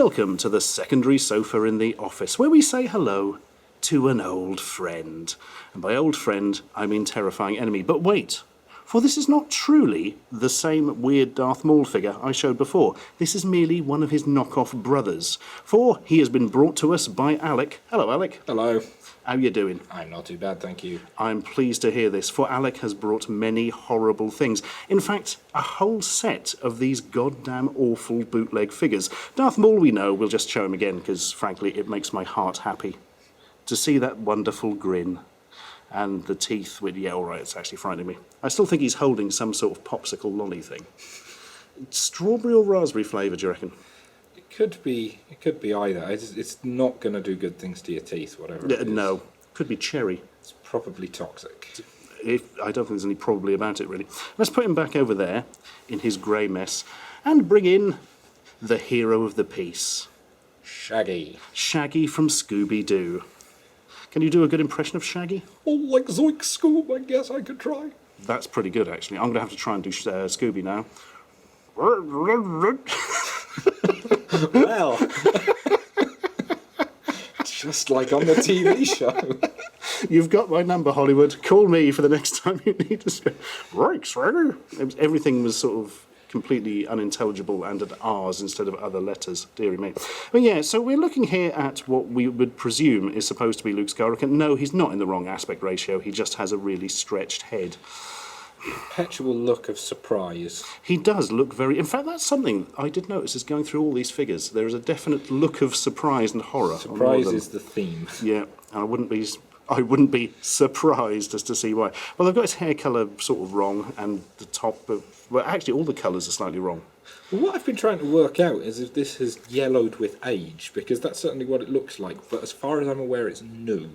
Welcome to the secondary sofa in the office, where we say hello to an old friend. And by old friend, I mean terrifying enemy. But wait, for this is not truly the same weird Darth Maul figure I showed before. This is merely one of his knockoff brothers. For he has been brought to us by Alec. Hello, Alec. Hello. How you doing? I'm not too bad, thank you. I'm pleased to hear this, for Alec has brought many horrible things. In fact, a whole set of these goddamn awful bootleg figures. Darth Maul we know, we'll just show him again, because frankly it makes my heart happy. To see that wonderful grin. And the teeth with, yeah, alright, it's actually frightening me. I still think he's holding some sort of popsicle lolly thing. Strawberry or raspberry flavour, do you reckon? It could be either. It's not going to do good things to your teeth, whatever it is. No, could be cherry. It's probably toxic. I don't think there's any probably about it, really. Let's put him back over there, in his grey mess, and bring in the hero of the piece. Shaggy. Shaggy from Scooby-Doo. Can you do a good impression of Shaggy? Oh, like Zoink Scoob, I guess I could try. That's pretty good, actually. I'm going to have to try and do Scooby now. Well, just like on the TV show. You've got my number, Hollywood. Call me for the next time you need to say, right, Swagger. Everything was sort of completely unintelligible and at R's instead of other letters, dearie me. But yeah, so we're looking here at what we would presume is supposed to be Luke Skywalker. No, he's not in the wrong aspect ratio. He just has a really stretched head. Perpetual look of surprise. He does look very... In fact, that's something I did notice is going through all these figures. There is a definite look of surprise and horror. Surprise is the theme. Yeah, and I wouldn't be surprised as to see why. Well, they've got his hair colour sort of wrong, and the top of... Well, actually, all the colours are slightly wrong. Well, what I've been trying to work out is if this has yellowed with age, because that's certainly what it looks like, but as far as I'm aware, it's new.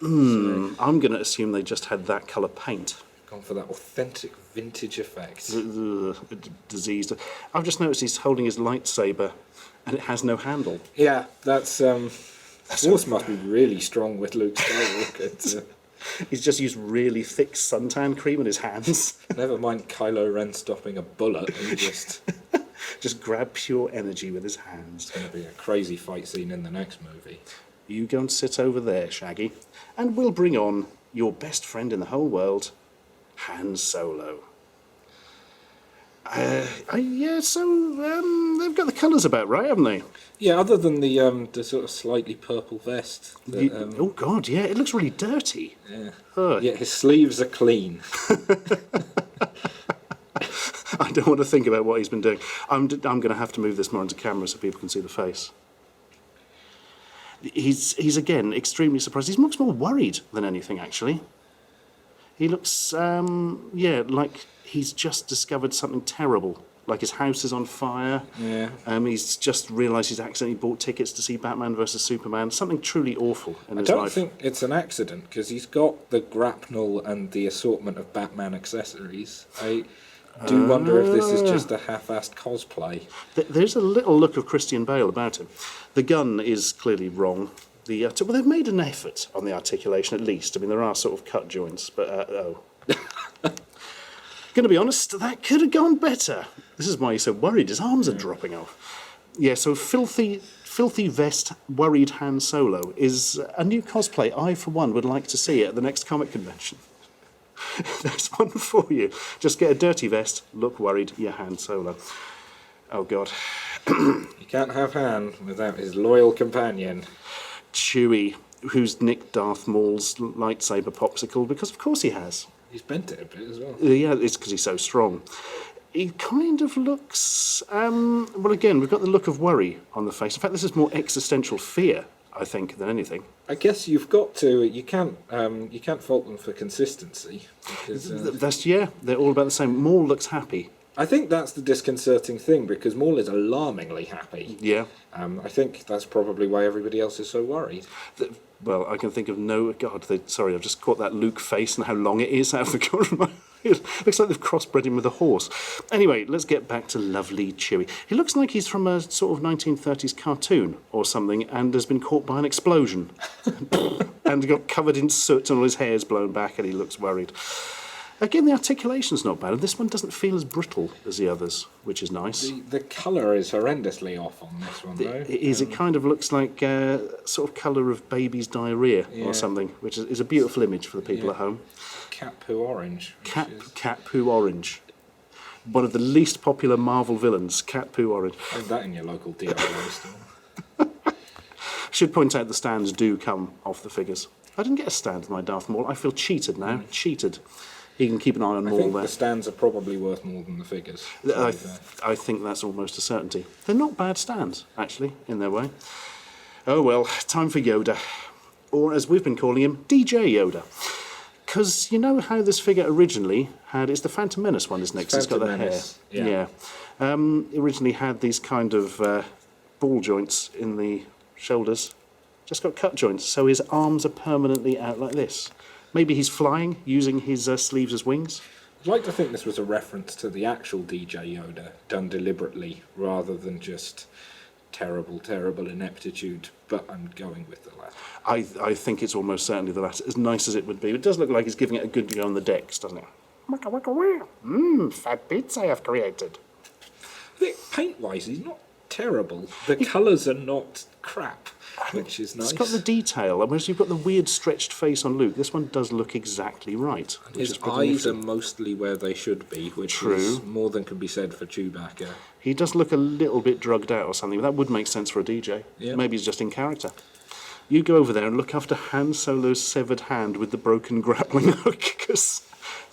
I'm going to assume they just had that colour paint. Gone for that authentic vintage effect. Diseased. I've just noticed he's holding his lightsaber, and it has no handle. Yeah, that's Force must be really strong with Luke Skywalker. He's just used really thick suntan cream on his hands. Never mind Kylo Ren stopping a bullet. He just grab pure energy with his hands. It's going to be a crazy fight scene in the next movie. You go and sit over there, Shaggy, and we'll bring on your best friend in the whole world, Han Solo. Yeah, so they've got the colours about right, haven't they? Yeah, other than the sort of slightly purple vest. That, oh God, yeah, it looks really dirty. Yeah. Ugh. Yeah, his sleeves are clean. I don't want to think about what he's been doing. I'm going to have to move this more into camera so people can see the face. He's again extremely surprised. He looks more worried than anything, actually. He looks, yeah, like he's just discovered something terrible. Like his house is on fire. Yeah. He's just realised he's accidentally bought tickets to see Batman versus Superman. Something truly awful in his life. I don't think it's an accident, because he's got the grapnel and the assortment of Batman accessories. I do wonder if this is just a half-assed cosplay. There's a little look of Christian Bale about him. The gun is clearly wrong. Well, they've made an effort on the articulation at least. I mean, there are sort of cut joints, but going to be honest, that could have gone better. This is why he's so worried. His arms are dropping off. Yeah, so filthy vest, worried Han Solo is a new cosplay I, for one, would like to see at the next comic convention. There's one for you. Just get a dirty vest, look worried, you're Han Solo. Oh, God. You can't have Han without his loyal companion. Chewie, who's nicked Darth Maul's lightsaber popsicle, because of course he has. He's bent it a bit as well. Yeah, it's because he's so strong. He kind of looks... well, again, we've got the look of worry on the face. In fact, this is more existential fear, I think, than anything. I guess you've got to... You can't fault them for consistency. Because, they're all about the same. Maul looks happy. I think that's the disconcerting thing, because Maul is alarmingly happy. Yeah. I think that's probably why everybody else is so worried. Well, I can think of no... God, sorry, I've just caught that Luke face and how long it is out of the corner of my... It looks like they've crossbred him with a horse. Anyway, let's get back to lovely Chewie. He looks like he's from a sort of 1930s cartoon or something and has been caught by an explosion. And got covered in soot and all his hair's blown back and he looks worried. Again, the articulation's not bad, and this one doesn't feel as brittle as the others, which is nice. The colour is horrendously off on this one, though. It is. It kind of looks like sort of colour of baby's diarrhea or something, which is a beautiful image for the people at home. Cat poo orange. Cat poo orange. One of the least popular Marvel villains, Cat poo orange. Have that in your local DIY store. Should point out the stands do come off the figures. I didn't get a stand with my Darth Maul. I feel cheated now. Cheated. You can keep an eye on Maul think there. The stands are probably worth more than the figures. I think that's almost a certainty. They're not bad stands, actually, in their way. Oh well, time for Yoda. Or as we've been calling him, DJ Yoda. Because you know how this figure originally had... It's the Phantom Menace one, isn't it? 'Cause it's got the hair. Yeah. Originally had these kind of ball joints in the shoulders. Just got cut joints, so his arms are permanently out like this. Maybe he's flying, using his sleeves as wings. I'd like to think this was a reference to the actual DJ Yoda, done deliberately, rather than just terrible ineptitude, but I'm going with the latter. I think it's almost certainly the latter, as nice as it would be. It does look like he's giving it a good go on the decks, doesn't it? Fat bits I have created. I think paint-wise, he's not terrible. The colours are not crap, which is nice. It's got the detail, and whereas you've got the weird stretched face on Luke, this one does look exactly right. His eyes are mostly where they should be, which is more than can be said for Chewbacca. He does look a little bit drugged out or something, but that would make sense for a DJ. Yeah. Maybe he's just in character. You go over there and look after Han Solo's severed hand with the broken grappling hook, because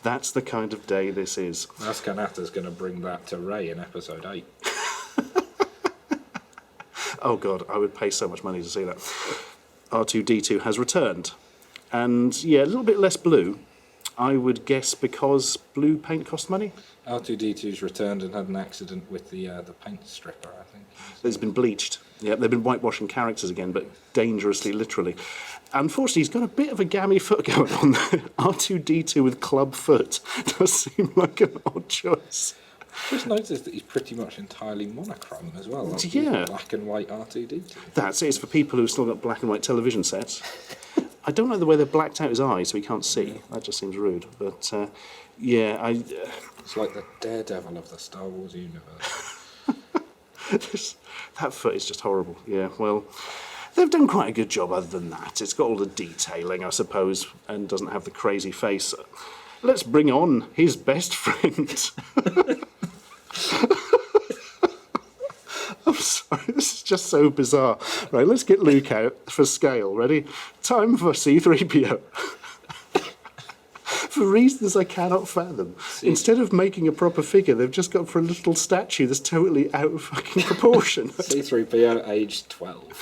that's the kind of day this is. Kanata's going to bring that to Rey in Episode 8. Oh god, I would pay so much money to see that. R2-D2 has returned. And yeah, a little bit less blue. I would guess because blue paint cost money. R2-D2's returned and had an accident with the paint stripper, I think. It's been bleached. Yeah, they've been whitewashing characters again, but dangerously, literally. Unfortunately, he's got a bit of a gammy foot going on there. R2-D2 with club foot does seem like an odd choice. Just noticed that he's pretty much entirely monochrome as well. Like Yeah. Black and white R2-D2. That's it. It's for people who've still got black and white television sets. I don't like the way they've blacked out his eyes so he can't see. That just seems rude. But, It's like the Daredevil of the Star Wars universe. that foot is just horrible. Yeah, well, they've done quite a good job other than that. It's got all the detailing, I suppose, and doesn't have the crazy face. Let's bring on his best friend. I'm sorry, this is just so bizarre. Right, let's get Luke out for scale. Ready? Time for C-3PO. For reasons I cannot fathom. Instead of making a proper figure, they've just gone for a little statue that's totally out of fucking proportion. C-3PO aged 12.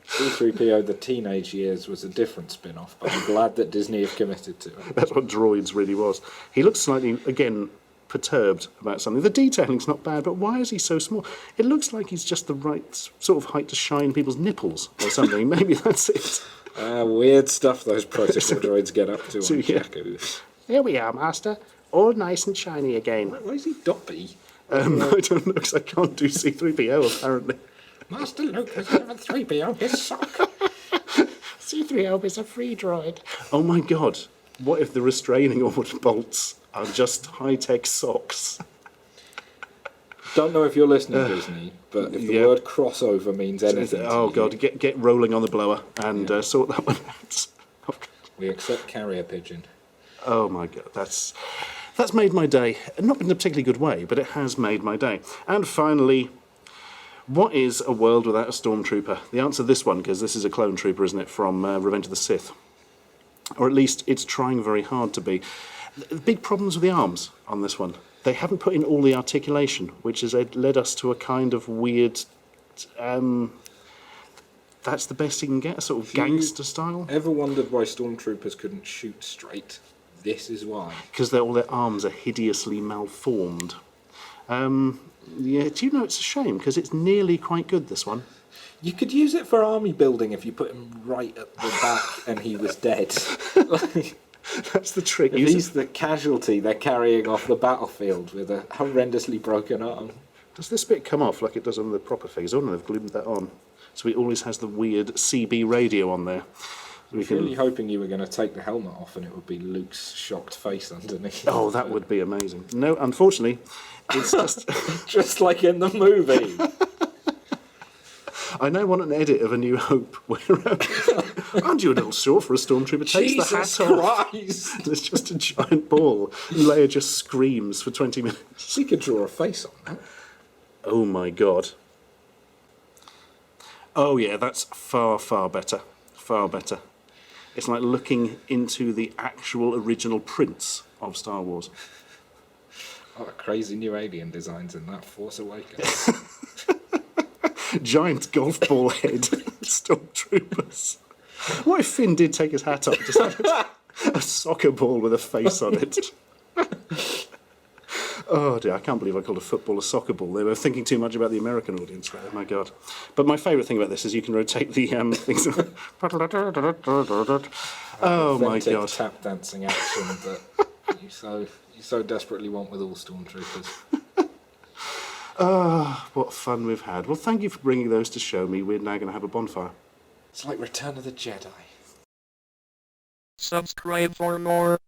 C-3PO, the teenage years, was a different spin-off, but I'm glad that Disney have committed to it. That's what Droids really was. He looks slightly, again, perturbed about something. The detailing's not bad, but why is he so small? It looks like he's just the right sort of height to shine people's nipples or something. Maybe that's it. Weird stuff those protocol droids get up to on Jakku. Here we are, Master. All nice and shiny again. Why is he Doppy? I don't know, because I can't do C-3PO, apparently. Master Luke has given 3PO his sock. C-3PO is a free droid. Oh my god. What if the restraining order bolts are just high-tech socks? Don't know if you're listening, Disney, but if the word crossover means anything Oh god, get rolling on the blower and sort that one out. Oh, we accept carrier pigeon. oh my god, that's made my day. Not in a particularly good way, but it has made my day. And finally, what is a world without a Stormtrooper? The answer to this one, because this is a clone trooper, isn't it, from Revenge of the Sith? Or at least it's trying very hard to be. The big problems with the arms on this one. They haven't put in all the articulation, which has led us to a kind of weird... that's the best you can get, a sort of gangster style. Ever wondered why Stormtroopers couldn't shoot straight? This is why. Because all their arms are hideously malformed. Yeah, do you know it's a shame? Because it's nearly quite good, this one. You could use it for army building if you put him right at the back and he was dead. That's the trick. If he's the casualty they're carrying off the battlefield with a horrendously broken arm. Does this bit come off like it does on the proper figures? Oh no, they've glued that on. So he always has the weird CB radio on there. We was really hoping you were going to take the helmet off and it would be Luke's shocked face underneath. Oh, that would be amazing. No, unfortunately, it's just... Just like in the movie. I now want an edit of A New Hope where aren't you a little short for a stormtrooper? Takes the Jesus hat off. Christ! And it's just a giant ball. And Leia just screams for 20 minutes. We could draw a face on that. Oh my god. Oh yeah, that's far, far better. Far better. It's like looking into the actual original prints of Star Wars. Oh, crazy new alien designs in that Force Awakens. Giant golf ball head stormtroopers. What if Finn did take his hat off? Just like a soccer ball with a face on it. Oh dear, I can't believe I called a football a soccer ball. They were thinking too much about the American audience. Oh my god. But my favourite thing about this is you can rotate the things. Oh my god. Tap dancing action that you so desperately want with all stormtroopers. What fun we've had. Well, thank you for bringing those to show me. We're now going to have a bonfire. It's like Return of the Jedi. Subscribe for more.